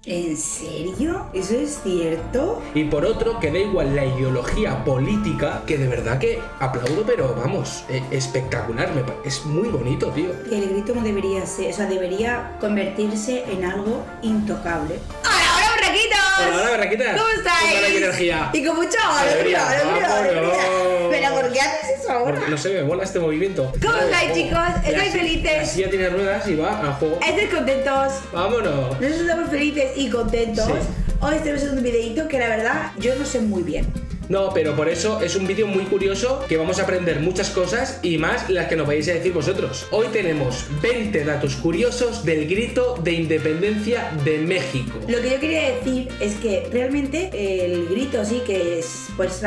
¿En serio? ¿Eso es cierto? Y por otro, que da igual la ideología política, que de verdad que aplaudo, pero vamos, espectacular, es muy bonito, tío. El grito no debería ser, o sea, debería convertirse en algo intocable. ¡Hola, berraquitos! Hola, berraquitas. ¿Cómo estáis? Con buena energía. Y con mucha Alegría. alegría. Vámonos. ¿Pero por qué haces eso ahora? Porque no sé, me mola este movimiento. ¿Cómo estáis, chicos? ¿Estáis La felices? silla tiene ruedas y va al juego. ¿Estáis contentos? Vámonos. Nosotros estamos felices y contentos. Sí. Hoy estamos haciendo un videito que la verdad yo no sé muy bien. No, pero por eso es un vídeo muy curioso que vamos a aprender muchas cosas y más las que nos vais a decir vosotros. Hoy tenemos 20 datos curiosos del grito de independencia de México. Lo que yo quería decir es que realmente el grito sí que es pues,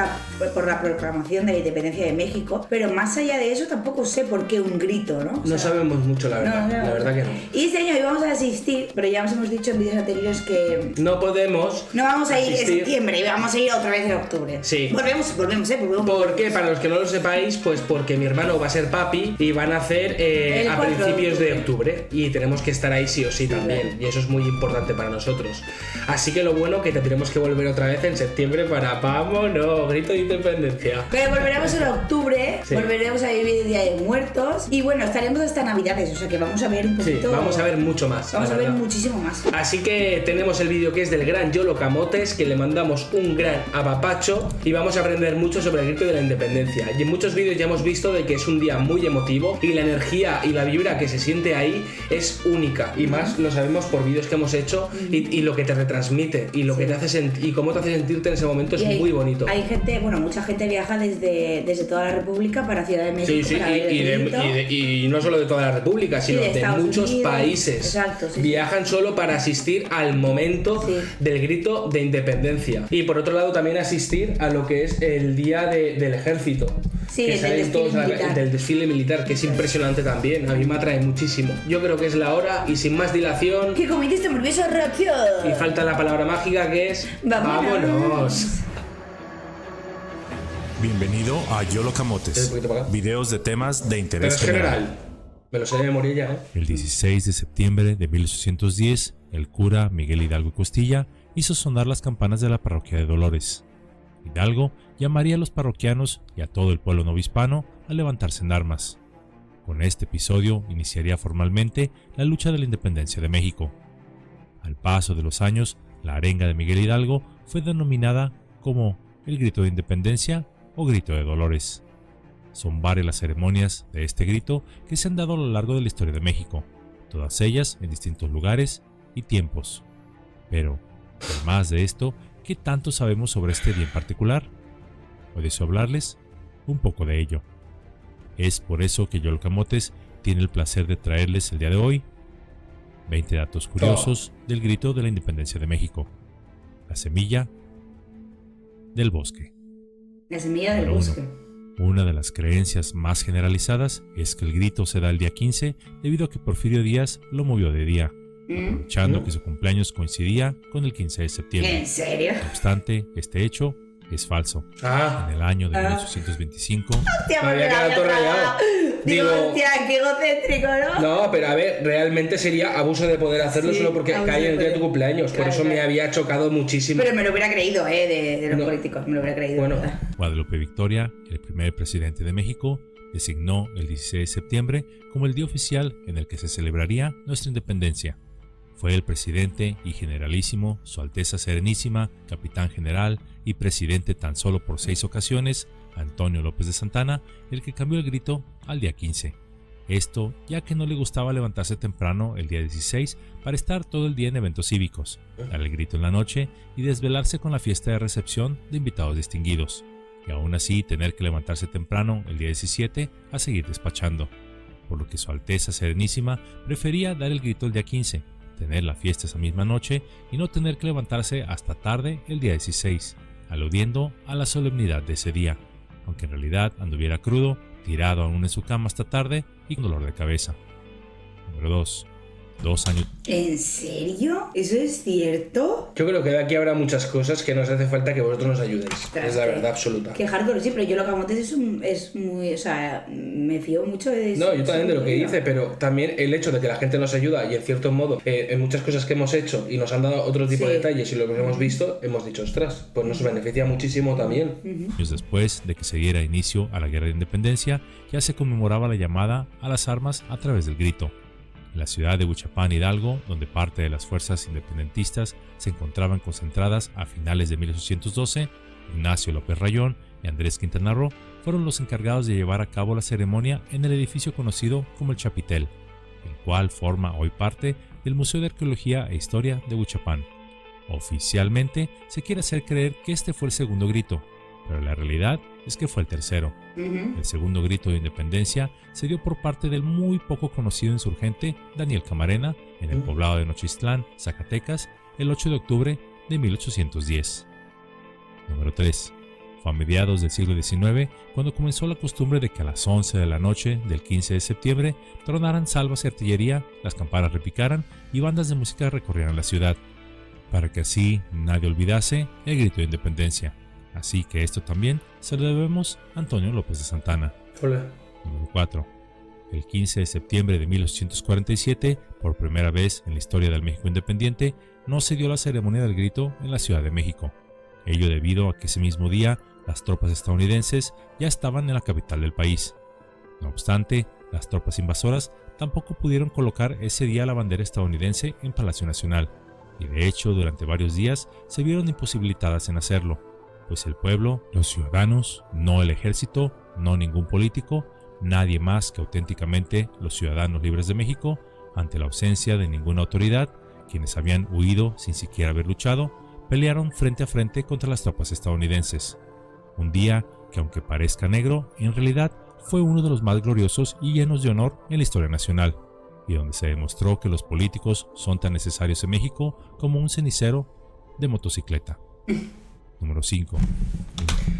por la proclamación de la independencia de México, pero más allá de eso tampoco sé por qué un grito, ¿no? O No sea, sabemos mucho, la verdad. no. La verdad que no. Y este año íbamos a asistir, pero ya os hemos dicho en vídeos anteriores que No podemos. no vamos a ir en asistir. septiembre, vamos a ir otra vez en octubre. Sí. Volvemos. ¿Por qué? Para los que no lo sepáis, pues porque mi hermano va a ser papi y van a hacer El a 4 de principios de octubre. octubre y tenemos que estar ahí sí o sí también, y eso es muy importante para nosotros. Así que lo bueno que tendremos que volver otra vez en septiembre para vámonos, grito de independencia. Pero volveremos en octubre, Sí. volveremos a vivir el Día de Muertos y bueno, estaremos hasta Navidades, o sea que vamos a ver un Sí, poquito. vamos a ver mucho más. Vamos la a ver verdad. muchísimo más. Así que tenemos el vídeo que es del gran Yolo Camotes, que le mandamos un gran apapacho y vamos a aprender mucho sobre el grito de la independencia. Y en muchos vídeos ya hemos visto de que es un día muy emotivo y la energía y la vibra que se siente ahí es única. Y más lo sabemos por vídeos que hemos hecho y lo que te retransmite y lo que te hace sentir y cómo te hace sentirte en ese momento es Y muy bonito. Hay gente, bueno, mucha gente viaja desde toda la República para Ciudad de México. Sí, para ver el grito. y no solo de toda la República, sino de de Estados muchos Unidos. países. Exacto, sí. Viajan solo para asistir al momento Sí. del grito de independencia. Y por otro lado también asistir a lo que es el día del ejército. Sí, que el salen del todos desfile militar. del desfile militar, que es impresionante también. A mí me atrae muchísimo. Yo creo que es la hora y sin más dilación. ¿Qué cometiste nervioso, reacción? Y falta la palabra mágica que es ¡Vámonos! Bienvenido a Yolo Un Camotes, poquito para acá. videos de temas de Pero interés es general. general. Me lo sé de memoria ya, ¿eh? El 16 de septiembre de 1810, el cura Miguel Hidalgo y Costilla hizo sonar las campanas de la parroquia de Dolores. Hidalgo llamaría a los parroquianos y a todo el pueblo novohispano a levantarse en armas. Con este episodio iniciaría formalmente la lucha de la independencia de México. Al paso de los años, la arenga de Miguel Hidalgo fue denominada como el Grito de Independencia o Grito de Dolores. Son varias las ceremonias de este grito que se han dado a lo largo de la historia de México, todas ellas en distintos lugares y tiempos. Pero, además de esto, ¿qué tanto sabemos sobre este día en particular? Hoy deseo hablarles un poco de ello. Es por eso que Yolo Camotes tiene el placer de traerles el día de hoy 20 datos curiosos del grito de la independencia de México. La semilla del bosque. La semilla del Número bosque. 1. Una de las creencias más generalizadas es que el grito se da el día 15 debido a que Porfirio Díaz lo movió de día, aprovechando que su cumpleaños coincidía con el 15 de septiembre. ¿En serio? No obstante, este hecho es falso. Ah, En el año de 1825, Hostia, Me había porque quedado todo rayado. Digo, Digo- hostia, qué egocéntrico, ¿no? no, pero a ver, realmente sería abuso de poder hacerlo Sí, solo porque abuso cae de en el día de tu poder. cumpleaños. Por Claro, eso me claro. había chocado muchísimo. Pero me lo hubiera creído, de los No. políticos, me lo hubiera creído. Bueno. ¿verdad? Guadalupe Victoria, el primer presidente de México, designó el 16 de septiembre como el día oficial en el que se celebraría nuestra independencia. Fue el presidente y generalísimo, Su Alteza Serenísima, capitán general y presidente tan solo por 6 ocasiones, Antonio López de Santana, el que cambió el grito al día 15. Esto ya que no le gustaba levantarse temprano el día 16 para estar todo el día en eventos cívicos, dar el grito en la noche y desvelarse con la fiesta de recepción de invitados distinguidos, y aún así tener que levantarse temprano el día 17 a seguir despachando, por lo que Su Alteza Serenísima prefería dar el grito el día 15, tener la fiesta esa misma noche y no tener que levantarse hasta tarde el día 16, aludiendo a la solemnidad de ese día, aunque en realidad anduviera crudo, tirado aún en su cama hasta tarde y con dolor de cabeza. Número 2. 2 años. ¿En serio? ¿Eso es cierto? Yo creo que de aquí habrá muchas cosas que nos hace falta que vosotros nos ayudéis. Ostras, Es la verdad absoluta. Que hardcore, sí, pero yo lo camotes es muy... O sea, me fío mucho de eso. No, yo también de lo que dice, pero también el hecho de que la gente nos ayuda y en cierto modo en muchas cosas que hemos hecho y nos han dado otro tipo de detalles y lo que hemos visto, hemos dicho, ostras, pues nos beneficia muchísimo también. Años después de que se diera inicio a la Guerra de Independencia, ya se conmemoraba la llamada a las armas a través del grito. En la ciudad de Huichapan, Hidalgo, donde parte de las fuerzas independentistas se encontraban concentradas a finales de 1812, Ignacio López Rayón y Andrés Quintana Roo fueron los encargados de llevar a cabo la ceremonia en el edificio conocido como el Chapitel, el cual forma hoy parte del Museo de Arqueología e Historia de Huichapan. Oficialmente se quiere hacer creer que este fue el segundo grito, pero la realidad es que fue el tercero. El segundo grito de independencia se dio por parte del muy poco conocido insurgente Daniel Camarena en el poblado de Nochistlán, Zacatecas, el 8 de octubre de 1810. Número 3. Fue a mediados del siglo XIX cuando comenzó la costumbre de que a las 11 de la noche del 15 de septiembre tronaran salvas y artillería, las campanas repicaran y bandas de música recorrieran la ciudad, para que así nadie olvidase el grito de independencia. Así que esto también se lo debemos a Antonio López de Santana. Hola. Número 4. El 15 de septiembre de 1847, por primera vez en la historia del México independiente, no se dio la ceremonia del grito en la Ciudad de México. Ello debido a que ese mismo día las tropas estadounidenses ya estaban en la capital del país. No obstante, las tropas invasoras tampoco pudieron colocar ese día la bandera estadounidense en Palacio Nacional, y de hecho durante varios días se vieron imposibilitadas en hacerlo, pues el pueblo, los ciudadanos, no el ejército, no ningún político, nadie más que auténticamente los ciudadanos libres de México, ante la ausencia de ninguna autoridad, quienes habían huido sin siquiera haber luchado, pelearon frente a frente contra las tropas estadounidenses. Un día que, aunque parezca negro, en realidad fue uno de los más gloriosos y llenos de honor en la historia nacional, y donde se demostró que los políticos son tan necesarios en México como un cenicero de motocicleta. Número 5.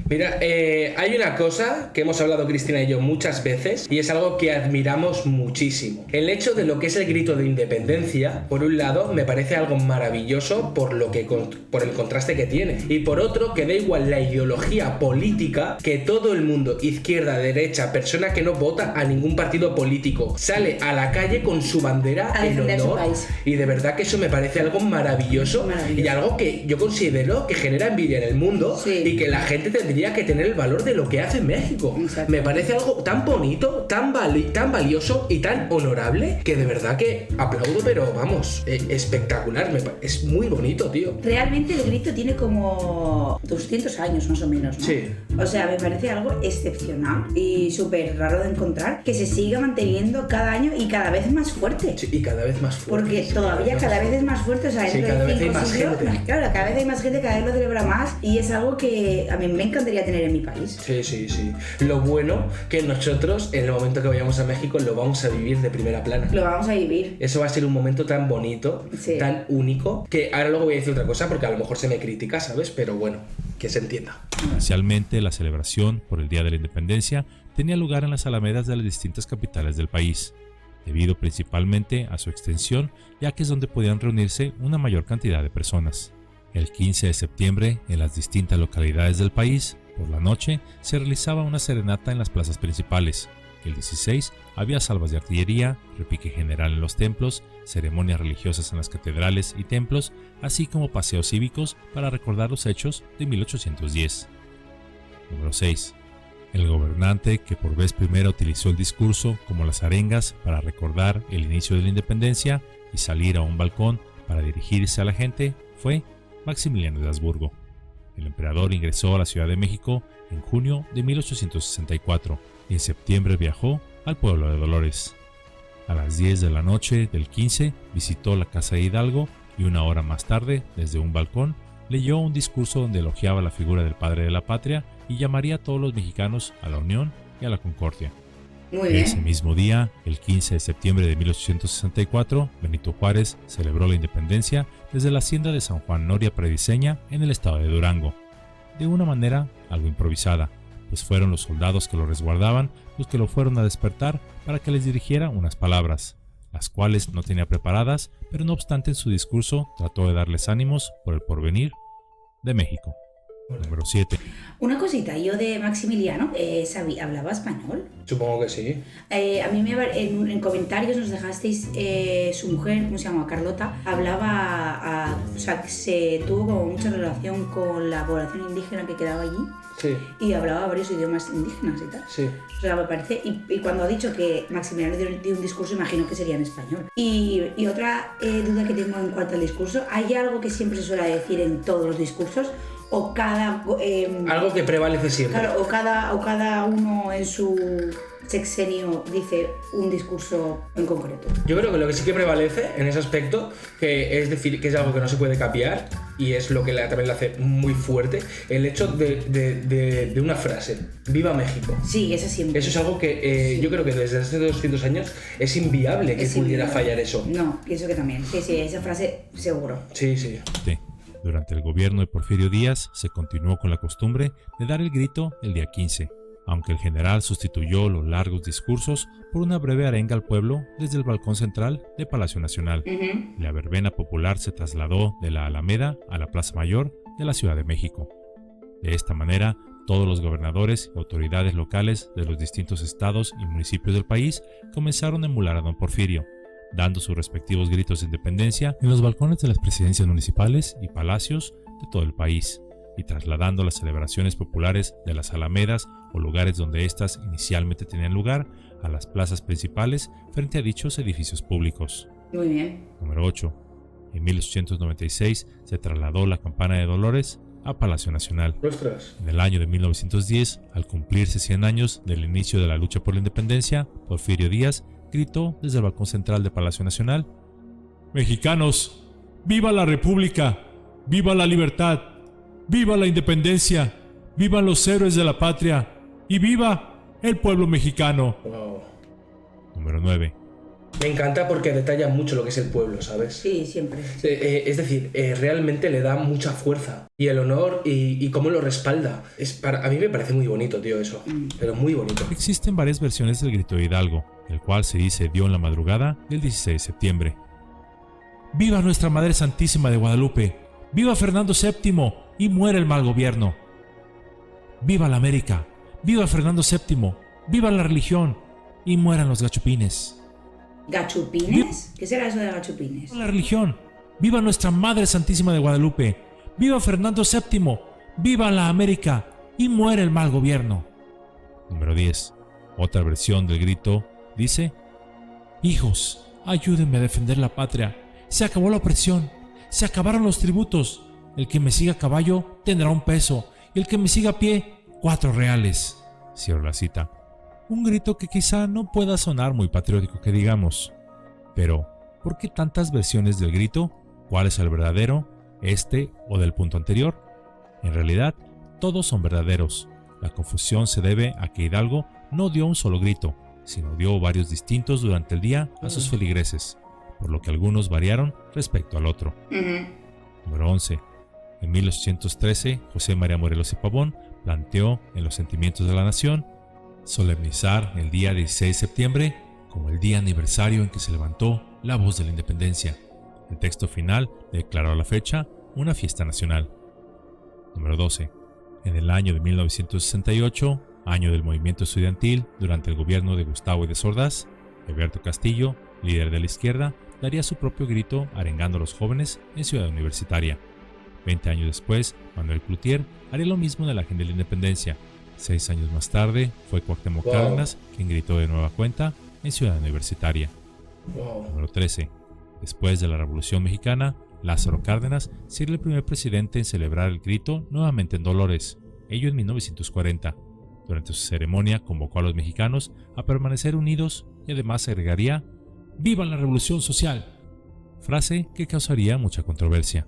Mira, hay una cosa que hemos hablado Cristina y yo muchas veces y es algo que admiramos muchísimo. El hecho de lo que es el grito de independencia, por un lado, me parece algo maravilloso por el contraste que tiene. Y por otro, que da igual la ideología política, que todo el mundo, izquierda, derecha, persona que no vota a ningún partido político, sale a la calle con su bandera en honor. Y de verdad que eso me parece algo maravilloso. Y algo que yo considero que genera envidia en el mundo y que la gente tendría que tener el valor de lo que hace México. Exacto. Me parece algo tan bonito, tan valioso y tan honorable que de verdad que aplaudo, pero vamos, espectacular. Es muy bonito, tío. Realmente el grito tiene como 200 años más o menos, ¿no? Sí. O sea, me parece algo excepcional y súper raro de encontrar que se siga manteniendo cada año y cada vez más fuerte. Sí, y cada vez más fuerte. Porque todavía cada vez es más fuerte, o sea, Sí, dentro cada de vez hay 5 más siglos, gente. claro, cada vez hay más gente, cada vez lo celebra más y es algo que a mí me encantaría tener en mi país. Sí. Lo bueno que nosotros, en el momento que vayamos a México, lo vamos a vivir de primera plana. Lo vamos a vivir. Eso va a ser un momento tan bonito, Sí. tan único, que ahora luego voy a decir otra cosa porque a lo mejor se me critica, ¿sabes? Pero bueno, que se entienda. Inicialmente, la celebración por el Día de la Independencia tenía lugar en las alamedas de las distintas capitales del país, debido principalmente a su extensión, ya que es donde podían reunirse una mayor cantidad de personas. El 15 de septiembre, en las distintas localidades del país, por la noche, se realizaba una serenata en las plazas principales. El 16 había salvas de artillería, repique general en los templos, ceremonias religiosas en las catedrales y templos, así como paseos cívicos para recordar los hechos de 1810. Número 6. El gobernante que por vez primera utilizó el discurso como las arengas para recordar el inicio de la independencia y salir a un balcón para dirigirse a la gente fue Maximiliano de Habsburgo. El emperador ingresó a la Ciudad de México en junio de 1864 y en septiembre viajó al pueblo de Dolores. A las 10 de la noche del 15 visitó la casa de Hidalgo y una hora más tarde, desde un balcón, leyó un discurso donde elogiaba la figura del padre de la patria y llamaría a todos los mexicanos a la unión y a la concordia. Muy bien. Ese mismo día, el 15 de septiembre de 1864, Benito Juárez celebró la independencia desde la hacienda de San Juan Noria Prediseña en el estado de Durango, de una manera algo improvisada, pues fueron los soldados que lo resguardaban los que lo fueron a despertar para que les dirigiera unas palabras. las cuales no tenía preparadas, pero no obstante en su discurso trató de darles ánimos por el porvenir de México. Número 7. Una cosita, yo de Maximiliano, ¿hablaba español? Supongo que sí. A mí en comentarios nos dejasteis su mujer, ¿cómo se llama? Carlota, hablaba, o sea, que se tuvo como mucha relación con la población indígena que quedaba allí. Sí. Y hablaba varios idiomas indígenas y tal. Sí. O sea, me parece. Y cuando ha dicho que Maximiliano dio un discurso, imagino que sería en español. Y otra duda que tengo en cuanto al discurso: ¿hay algo que siempre se suele decir en todos los discursos? O cada. Algo que prevalece siempre. Claro, o cada uno en su sexenio dice un discurso en concreto. Yo creo que lo que sí que prevalece en ese aspecto, que es decir, que es algo que no se puede cambiar, y es lo que también lo hace muy fuerte, el hecho de una frase: ¡Viva México! Sí, eso siempre. Eso es algo que yo creo que desde hace 200 años es inviable que pudiera fallar eso. No, pienso que también. Sí, esa frase seguro. Sí. Durante el gobierno de Porfirio Díaz se continuó con la costumbre de dar el grito el día 15, aunque el general sustituyó los largos discursos por una breve arenga al pueblo desde el balcón central de Palacio Nacional. Uh-huh. La verbena popular se trasladó de la Alameda a la Plaza Mayor de la Ciudad de México. De esta manera, todos los gobernadores y autoridades locales de los distintos estados y municipios del país comenzaron a emular a don Porfirio, dando sus respectivos gritos de independencia en los balcones de las presidencias municipales y palacios de todo el país, y trasladando las celebraciones populares de las alamedas o lugares donde éstas inicialmente tenían lugar a las plazas principales frente a dichos edificios públicos. Muy bien. Número 8. En 1896 se trasladó la campana de Dolores a Palacio Nacional. ¡Ostras! En el año de 1910, al cumplirse 100 años del inicio de la lucha por la independencia, Porfirio Díaz gritó desde el balcón central de Palacio Nacional: ¡Mexicanos! ¡Viva la República! ¡Viva la libertad! ¡Viva la independencia! ¡Vivan los héroes de la patria! ¡Y viva el pueblo mexicano! Wow. Número 9. Me encanta porque detalla mucho lo que es el pueblo, ¿sabes? Sí, siempre. Es decir, realmente le da mucha fuerza. Y el honor y cómo lo respalda. A mí me parece muy bonito, tío, eso. Pero muy bonito. Existen varias versiones del grito de Hidalgo, el cual se dice dio en la madrugada del 16 de septiembre. ¡Viva nuestra Madre Santísima de Guadalupe! ¡Viva Fernando VII! ¡Y muera el mal gobierno! ¡Viva la América! ¡Viva Fernando VII! ¡Viva la religión! ¡Y mueran los gachupines! ¿Gachupines? ¿Qué será eso de gachupines? ¡Viva la religión! ¡Viva nuestra Madre Santísima de Guadalupe! ¡Viva Fernando VII! ¡Viva la América! ¡Y muera el mal gobierno! Número 10. Otra versión del grito dice: Hijos, ayúdenme a defender la patria. Se acabó la opresión. Se acabaron los tributos. El que me siga a caballo tendrá un peso. Y el que me siga a pie, 4 reales. Cierro la cita. Un grito que quizá no pueda sonar muy patriótico que digamos. Pero, ¿por qué tantas versiones del grito? ¿Cuál es el verdadero? ¿Este o del punto anterior? En realidad, todos son verdaderos. La confusión se debe a que Hidalgo no dio un solo grito, sino dio varios distintos durante el día a sus feligreses, por lo que algunos variaron respecto al otro. Número 11. En 1813, José María Morelos y Pavón planteó en Los Sentimientos de la Nación solemnizar el día 16 de septiembre como el día aniversario en que se levantó la voz de la independencia. El texto final declaró la fecha una fiesta nacional. Número 12. En el año de 1968, año del movimiento estudiantil durante el gobierno de Gustavo Díaz Ordaz, Alberto Castillo, líder de la izquierda, daría su propio grito arengando a los jóvenes en Ciudad Universitaria. 20 años después, Manuel Cloutier haría lo mismo en el Ángel de la Independencia. 6 años más tarde, fue Cuauhtémoc Cárdenas quien gritó de nueva cuenta en Ciudad Universitaria. Número 13. Después de la Revolución Mexicana, Lázaro Cárdenas sería el primer presidente en celebrar el grito nuevamente en Dolores, ello en 1940. Durante su ceremonia convocó a los mexicanos a permanecer unidos y además agregaría ¡Viva la Revolución Social!, frase que causaría mucha controversia.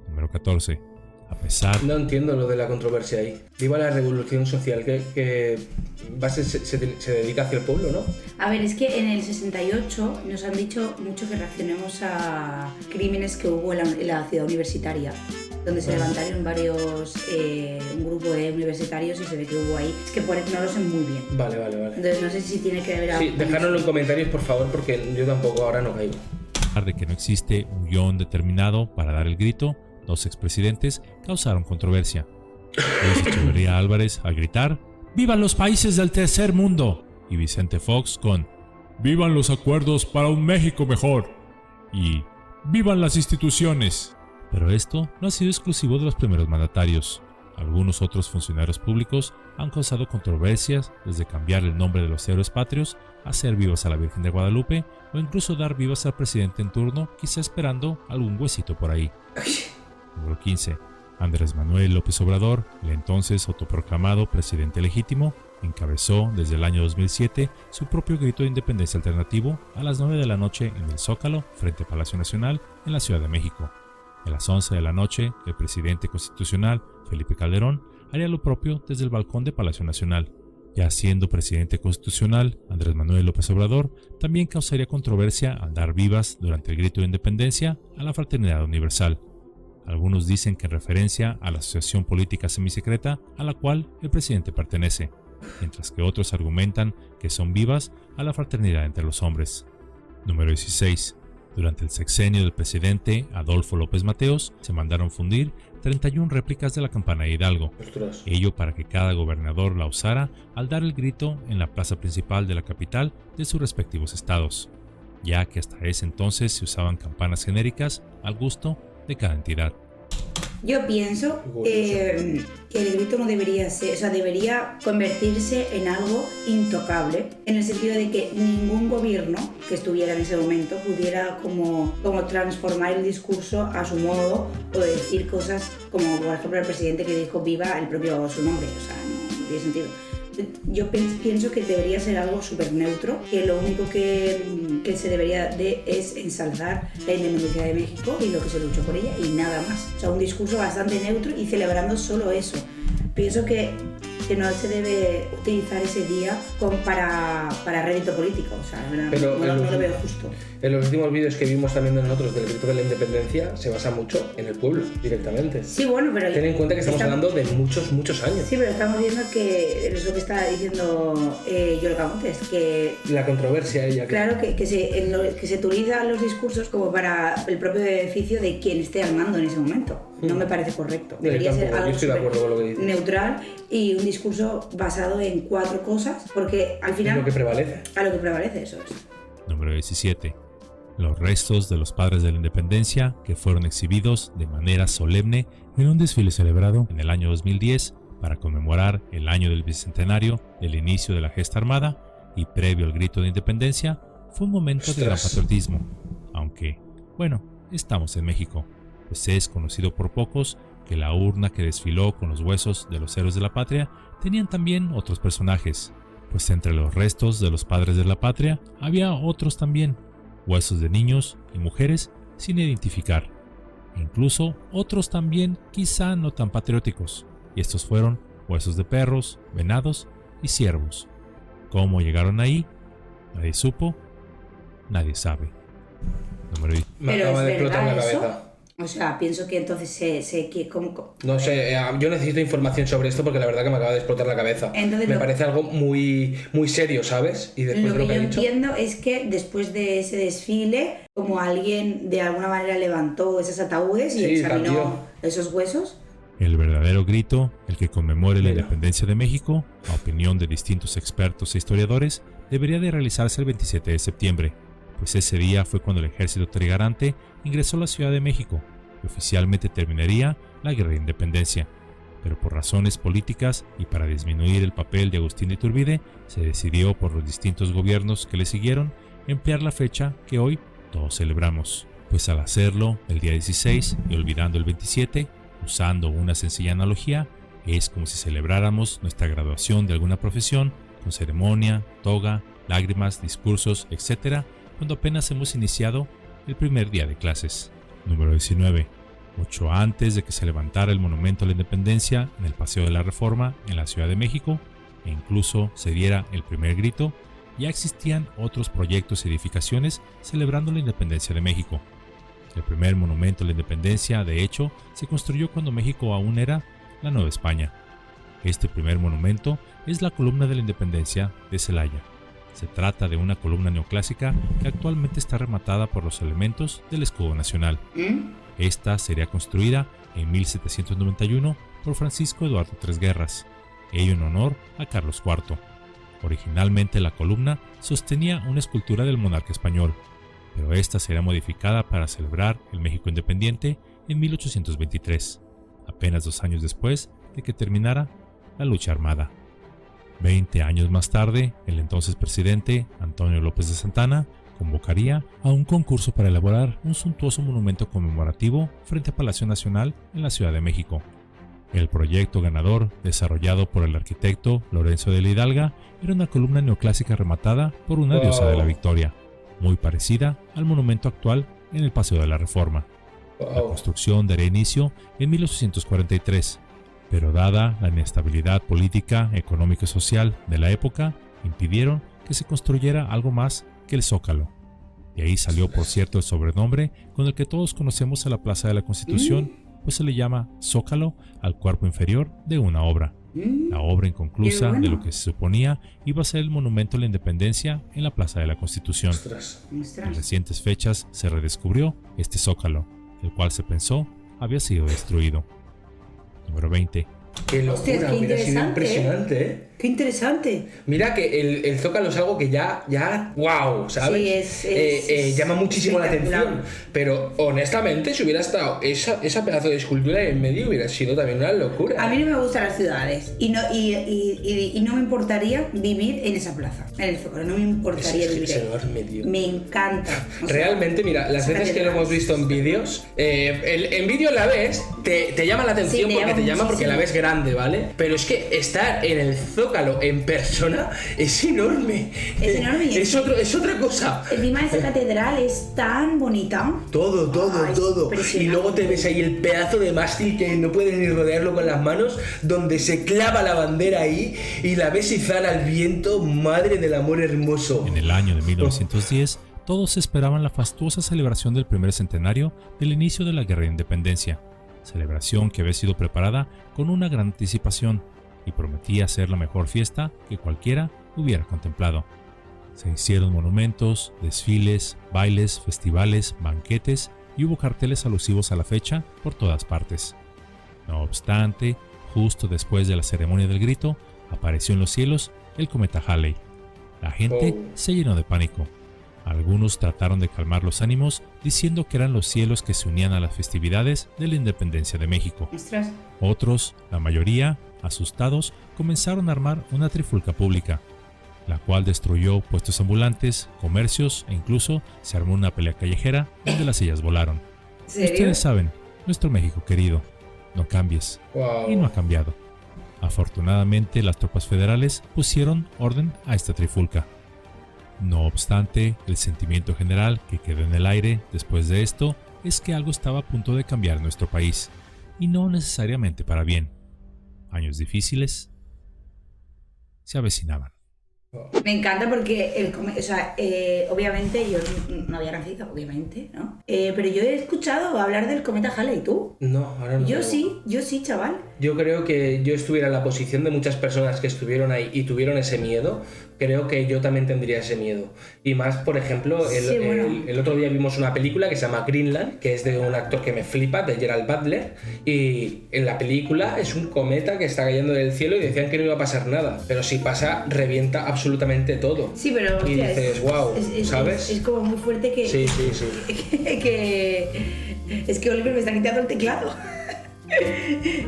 Número 14. A pesar... No entiendo lo de la controversia ahí. Viva la revolución social que se dedica hacia el pueblo, ¿no? A ver, es que en el 68 nos han dicho mucho que reaccionemos a crímenes que hubo en la ciudad universitaria, donde se levantaron un grupo de universitarios y se ve que hubo ahí. Es que no lo sé muy bien. Vale. Entonces no sé si tiene que haber algo. Sí, dejárnoslo en comentarios, por favor, porque yo tampoco ahora no caigo. A pesar de que no existe un guión determinado para dar el grito, dos expresidentes causaron controversia. Luis Echeverría Álvarez al gritar ¡Vivan los países del tercer mundo! Y Vicente Fox con ¡Vivan los acuerdos para un México mejor! Y ¡Vivan las instituciones! Pero esto no ha sido exclusivo de los primeros mandatarios. Algunos otros funcionarios públicos han causado controversias, desde cambiar el nombre de los héroes patrios a hacer vivas a la Virgen de Guadalupe o incluso dar vivas al presidente en turno, quizá esperando algún huesito por ahí. Número 15. Andrés Manuel López Obrador, el entonces autoproclamado presidente legítimo, encabezó desde el año 2007 su propio grito de independencia alternativo a las 9 de la noche en el Zócalo, frente a Palacio Nacional, en la Ciudad de México. A las 11 de la noche, el presidente constitucional, Felipe Calderón, haría lo propio desde el balcón de Palacio Nacional. Ya siendo presidente constitucional, Andrés Manuel López Obrador también causaría controversia al dar vivas durante el grito de independencia a la Fraternidad Universal. Algunos dicen que en referencia a la asociación política semisecreta a la cual el presidente pertenece, mientras que otros argumentan que son vivas a la fraternidad entre los hombres. Número 16. Durante el sexenio del presidente Adolfo López Mateos se mandaron fundir 31 réplicas de la campana de Hidalgo, ello para que cada gobernador la usara al dar el grito en la plaza principal de la capital de sus respectivos estados, ya que hasta ese entonces se usaban campanas genéricas al gusto de cada entidad. Yo pienso que el grito no debería ser, o sea, debería convertirse en algo intocable, en el sentido de que ningún gobierno que estuviera en ese momento pudiera como transformar el discurso a su modo o decir cosas como, por ejemplo, el presidente que dijo viva el propio su nombre, o sea, no tiene sentido. Yo pienso que debería ser algo súper neutro, que lo único que se debería de es ensalzar la independencia de México y lo que se luchó por ella y nada más. O sea, un discurso bastante neutro y celebrando solo eso. Pienso que no se debe utilizar ese día para rédito político, o sea, no lo veo justo. En los últimos vídeos que vimos también de nosotros del grito de la independencia se basa mucho en el pueblo, directamente. Sí, bueno, pero... Ten en cuenta que estamos hablando de muchos años. Sí, pero estamos viendo que es lo que está diciendo Yolka Montes, que... La controversia ella. Claro, que se utilizan los discursos como para el propio beneficio de quien esté al mando en ese momento. No me parece correcto. Debería ser algo neutral y un discurso basado en 4 cosas, porque al final... Es lo que prevalece. A lo que prevalece, eso es. Número 17. Los restos de los padres de la independencia que fueron exhibidos de manera solemne en un desfile celebrado en el año 2010 para conmemorar el año del bicentenario del inicio de la gesta armada y previo al grito de independencia, fue un momento de gran patriotismo, aunque, bueno, estamos en México, pues es conocido por pocos que la urna que desfiló con los huesos de los héroes de la patria tenían también otros personajes, pues entre los restos de los padres de la patria había otros también, huesos de niños y mujeres sin identificar, e incluso otros también quizá no tan patrióticos, y estos fueron huesos de perros, venados y ciervos. ¿Cómo llegaron ahí? Nadie supo, nadie sabe. Me acaba de explotar la cabeza. O sea, pienso que entonces No sé, yo necesito información sobre esto porque la verdad que me acaba de explotar la cabeza. Entonces, me parece algo muy serio, ¿sabes? Y después lo que yo dicho... entiendo es que después de ese desfile, como alguien de alguna manera levantó esos ataúdes y examinó esos huesos. El verdadero grito, el que conmemore la independencia de México, a opinión de distintos expertos e historiadores, debería de realizarse el 27 de septiembre. Pues ese día fue cuando el ejército trigarante ingresó a la Ciudad de México y oficialmente terminaría la Guerra de Independencia. Pero por razones políticas y para disminuir el papel de Agustín de Iturbide, se decidió por los distintos gobiernos que le siguieron emplear la fecha que hoy todos celebramos. Pues al hacerlo el día 16 y olvidando el 27, usando una sencilla analogía, es como si celebráramos nuestra graduación de alguna profesión con ceremonia, toga, lágrimas, discursos, etc., cuando apenas hemos iniciado el primer día de clases. Número 19. Mucho antes de que se levantara el monumento a la independencia en el Paseo de la Reforma en la Ciudad de México, e incluso se diera el primer grito, ya existían otros proyectos y edificaciones celebrando la independencia de México. El primer monumento a la independencia, de hecho, se construyó cuando México aún era la Nueva España. Este primer monumento es la columna de la independencia de Celaya. Se trata de una columna neoclásica que actualmente está rematada por los elementos del escudo nacional. Esta sería construida en 1791 por Francisco Eduardo Tresguerras, ello en honor a Carlos IV. Originalmente la columna sostenía una escultura del monarca español, pero esta será modificada para celebrar el México independiente en 1823, apenas 2 años después de que terminara la lucha armada. 20 años más tarde, el entonces presidente Antonio López de Santana convocaría a un concurso para elaborar un suntuoso monumento conmemorativo frente a Palacio Nacional en la Ciudad de México. El proyecto ganador, desarrollado por el arquitecto Lorenzo de la Hidalga, era una columna neoclásica rematada por una diosa de la victoria, muy parecida al monumento actual en el Paseo de la Reforma. La construcción daría inicio en 1843, pero dada la inestabilidad política, económica y social de la época, impidieron que se construyera algo más que el Zócalo. De ahí salió, por cierto, el sobrenombre con el que todos conocemos a la Plaza de la Constitución, pues se le llama Zócalo al cuerpo inferior de una obra. La obra inconclusa de lo que se suponía iba a ser el monumento a la independencia en la Plaza de la Constitución. En recientes fechas se redescubrió este Zócalo, el cual se pensó había sido destruido. Número 20. Qué locura, Hostia, qué hubiera sido interesante, impresionante, ¿eh? Qué interesante. Mira que el Zócalo es algo que ya wow, ¿sabes? Sí, llama muchísimo la espectacular. atención. Pero honestamente, si hubiera estado esa pedazo de escultura en medio, hubiera sido también una locura. A mí no me gustan las ciudades y no me importaría vivir en esa plaza, en el Zócalo. No me importaría vivir es ahí. enorme, tío. Me encanta. O sea, Realmente, mira, las veces que lo hemos visto en vídeos, en vídeo la ves, te llama la atención, Sí, porque te llama porque muchísimo. la ves grande, ¿vale? Pero es que estar en el Zócalo en persona es enorme. Es enorme y Es otra cosa. encima esa catedral es tan bonita. Todo, Ay, es todo. impresionante. Y luego te ves ahí el pedazo de mástil que no puedes ni rodearlo con las manos, donde se clava la bandera ahí y la ves izar al viento. Madre del amor hermoso. En el año de 1910, todos esperaban la fastuosa celebración del primer centenario del inicio de la Guerra de Independencia, celebración que había sido preparada con una gran anticipación y prometía ser la mejor fiesta que cualquiera hubiera contemplado. Se hicieron monumentos, desfiles, bailes, festivales, banquetes y hubo carteles alusivos a la fecha por todas partes. No obstante, justo después de la ceremonia del grito, apareció en los cielos el cometa Halley. La gente se llenó de pánico. Algunos trataron de calmar los ánimos diciendo que eran los cielos que se unían a las festividades de la independencia de México. Ostras. Otros, la mayoría, asustados, comenzaron a armar una trifulca pública, la cual destruyó puestos ambulantes, comercios e incluso se armó una pelea callejera donde las sillas volaron. ¿En serio? Ustedes saben, nuestro México querido, no cambies. Wow. Y no ha cambiado. Afortunadamente, las tropas federales pusieron orden a esta trifulca. No obstante, el sentimiento general que quedó en el aire después de esto es que algo estaba a punto de cambiar en nuestro país, y no necesariamente para bien. Años difíciles se avecinaban. Me encanta porque obviamente yo no había nacido, obviamente, ¿no? Pero yo he escuchado hablar del cometa Halley, ¿tú? No, ahora no. Yo sí, chaval. Yo creo que yo estuviera en la posición de muchas personas que estuvieron ahí y tuvieron ese miedo. Creo que yo también tendría ese miedo. Y más, por ejemplo, el otro día vimos una película que se llama Greenland, que es de un actor que me flipa, de Gerald Butler. Y en la película es un cometa que está cayendo del cielo y decían que no iba a pasar nada. Pero si pasa, revienta absolutamente todo. Sí, pero y hostia, dices, wow, ¿sabes? Es como muy fuerte que... Sí. Es que Oliver me está quitando el teclado.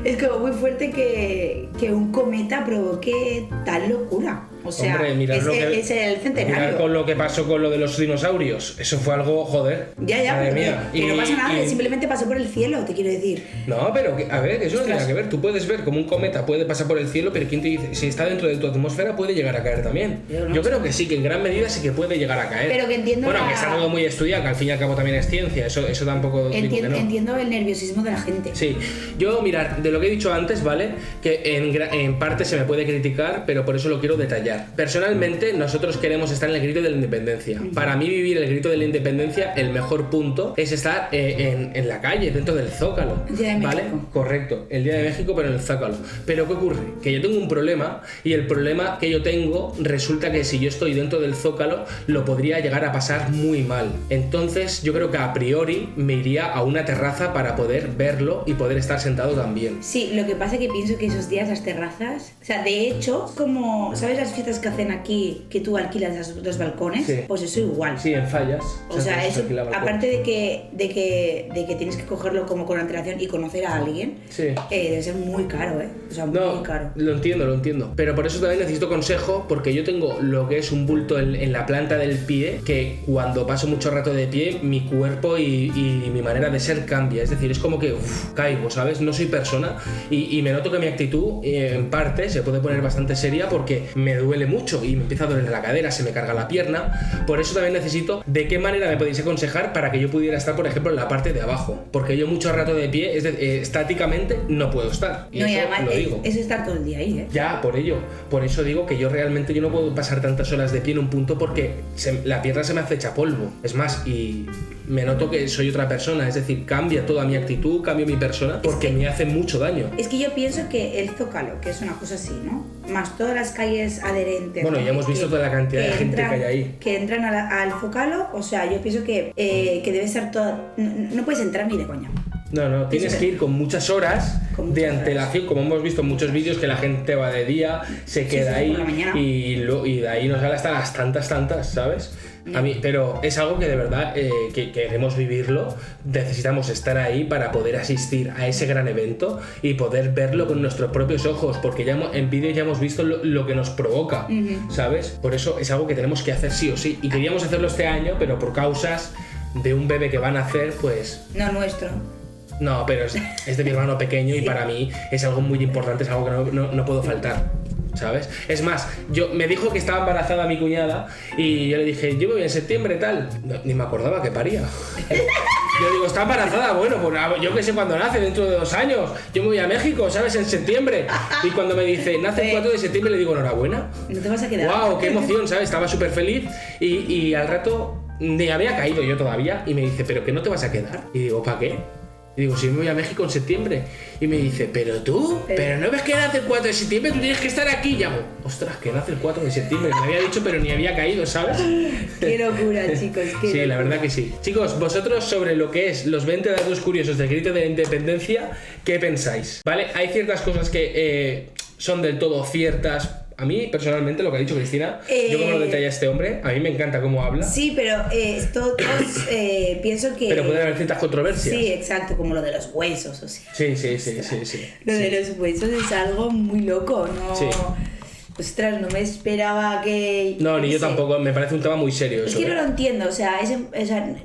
Es como muy fuerte que un cometa provoque tal locura. O sea, Hombre, mirad es el centenario. Mirad con lo que pasó con lo de los dinosaurios. Eso fue algo, joder. Ya, Madre pero mía. que no pasa nada, simplemente pasó por el cielo, te quiero decir. No, pero a ver, eso no tiene nada que ver. Tú puedes ver como un cometa puede pasar por el cielo, pero ¿quién te dice? Si está dentro de tu atmosfera puede llegar a caer también. Yo creo que sí, que en gran medida sí que puede llegar a caer. Pero que entiendo bueno, que está todo muy estudiado, que al fin y al cabo también es ciencia. Eso tampoco digo que no. Entiendo el nerviosismo de la gente. Sí, yo, mirad, de lo que he dicho antes, ¿vale? Que en parte se me puede criticar, pero por eso lo quiero detallar. Personalmente, nosotros queremos estar en el grito de la independencia. Para mí, vivir el grito de la independencia, el mejor punto es estar en la calle, dentro del Zócalo. El Día de ¿Vale? México. Correcto, el Día de México, pero en el Zócalo. Pero ¿qué ocurre? Que yo tengo un problema, y el problema que yo tengo resulta que si yo estoy dentro del Zócalo, lo podría llegar a pasar muy mal. Entonces, yo creo que a priori me iría a una terraza para poder verlo y poder estar sentado también. Sí, lo que pasa es que pienso que esos días las terrazas, o sea, de hecho, como, ¿sabes las fiestas que hacen aquí, que tú alquilas los balcones? Sí. Pues eso igual. Sí, en Fallas. O sea, eso, eso, aparte de que tienes que cogerlo como con antelación y conocer a alguien, sí. Debe ser muy caro, ¿eh? O sea, muy caro. Lo entiendo. Pero por eso también necesito consejo, porque yo tengo lo que es un bulto en la planta del pie, que cuando paso mucho rato de pie, mi cuerpo y mi manera de ser cambia. Es decir, es como que caigo, ¿sabes? No soy persona y me noto que mi actitud, en parte, se puede poner bastante seria porque me duele mucho y me empieza a doler la cadera, se me carga la pierna. Por eso también necesito de qué manera me podéis aconsejar para que yo pudiera estar, por ejemplo, en la parte de abajo. Porque yo mucho rato de pie, estáticamente, no puedo estar. Y No, y eso además lo digo. es estar todo el día ahí, ¿eh? Ya, por eso digo que yo realmente no puedo pasar tantas horas de pie en un punto porque la pierna se me hace hecha polvo. Es más, y me noto que soy otra persona, es decir, cambia toda mi actitud, cambia mi persona porque me hace mucho daño. Es que yo pienso que el Zócalo, que es una cosa así, ¿no? Más todas las calles adherentes. Bueno, ya hemos visto toda la cantidad de gente que hay ahí. Que entran al Zócalo, o sea, yo pienso que debe estar toda... No puedes entrar ni de coña. No, tienes que ir con muchas horas de antelación, como hemos visto en muchos vídeos que la gente va de día, se queda ahí y de ahí nos sale hasta las tantas, ¿sabes? A mí, pero es algo que de verdad que queremos vivirlo, necesitamos estar ahí para poder asistir a ese gran evento y poder verlo con nuestros propios ojos, porque ya en vídeo ya hemos visto lo que nos provoca, ¿sabes? Por eso es algo que tenemos que hacer sí o sí, y queríamos hacerlo este año, pero por causas de un bebé que van a hacer, pues... No nuestro. No, pero es de mi hermano pequeño y para mí es algo muy importante, es algo que no puedo faltar, ¿sabes? Es más, me dijo que estaba embarazada mi cuñada y yo le dije, yo me voy en septiembre tal, ni me acordaba que paría. Yo digo, está embarazada, bueno, pues yo que sé cuándo nace, dentro de 2 años, yo me voy a México, ¿sabes? En septiembre. Y cuando me dice, nace el 4 de septiembre, le digo, enhorabuena. No te vas a quedar. ¡Wow! ¡Qué emoción!, ¿sabes? Estaba súper feliz y al rato ni había caído yo todavía y me dice, ¿pero que no te vas a quedar? Y digo, ¿para qué? Y digo, si me voy a México en septiembre. Y me dice, ¿pero tú? ¿Pero no ves que nace el 4 de septiembre? Tú tienes que estar aquí. Y hago, ostras, que nace el 4 de septiembre. Me había dicho, pero ni había caído, ¿sabes? Qué locura, chicos. Sí, la verdad que sí. Chicos, vosotros sobre lo que es los 20 datos curiosos del grito de la independencia, ¿qué pensáis? ¿Vale? Hay ciertas cosas que son del todo ciertas. A mí, personalmente, lo que ha dicho Cristina, yo como lo detalla este hombre, a mí me encanta cómo habla. Sí, pero todos pienso que... Pero pueden haber ciertas controversias. Sí, exacto, como lo de los huesos, o sea. Sí. Lo de los huesos es algo muy loco, ¿no? Sí. Ostras, no me esperaba que... No, ni yo tampoco, me parece un tema muy serio Es eso. que no lo entiendo, o sea,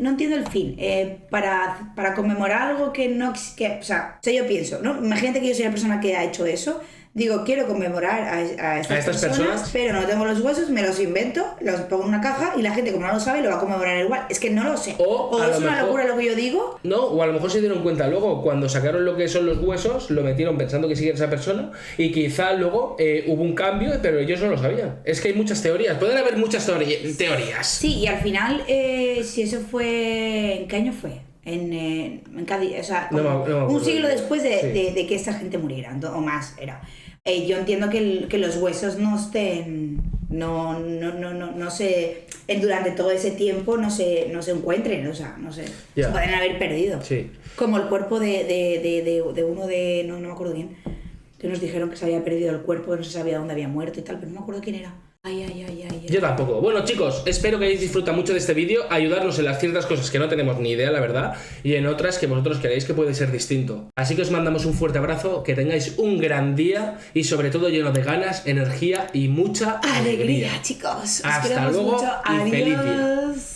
no entiendo el fin. Para conmemorar algo que no... o sea, yo pienso, ¿no? Imagínate que yo soy la persona que ha hecho eso. Digo, quiero conmemorar a estas personas, pero no tengo los huesos, me los invento, los pongo en una caja y la gente, como no lo sabe, lo va a conmemorar igual. Es que no lo sé. O es una locura lo que yo digo. No, o a lo mejor se dieron cuenta luego, cuando sacaron lo que son los huesos, lo metieron pensando que siguiera esa persona y quizá luego hubo un cambio, pero ellos no lo sabían. Es que hay muchas teorías, pueden haber muchas teorías. Sí, y al final, si eso fue... ¿En qué año fue? En Cádiz, o sea, un siglo después de que esta gente muriera, o más era. Yo entiendo que los huesos no estén, no se, durante todo ese tiempo no se encuentren, o sea, no sé, se pueden haber perdido. Sí. Como el cuerpo de uno de, no me acuerdo quién, que nos dijeron que se había perdido el cuerpo, que no se sabía dónde había muerto y tal, pero no me acuerdo quién era. Yo tampoco. Bueno, chicos, espero que hayáis disfrutado mucho de este vídeo, ayudarnos en las ciertas cosas que no tenemos ni idea, la verdad, y en otras que vosotros creéis que puede ser distinto. Así que os mandamos un fuerte abrazo, que tengáis un gran día y sobre todo lleno de ganas, energía y mucha alegría. Chicos. Os Hasta queremos luego mucho. y feliz día. Adiós.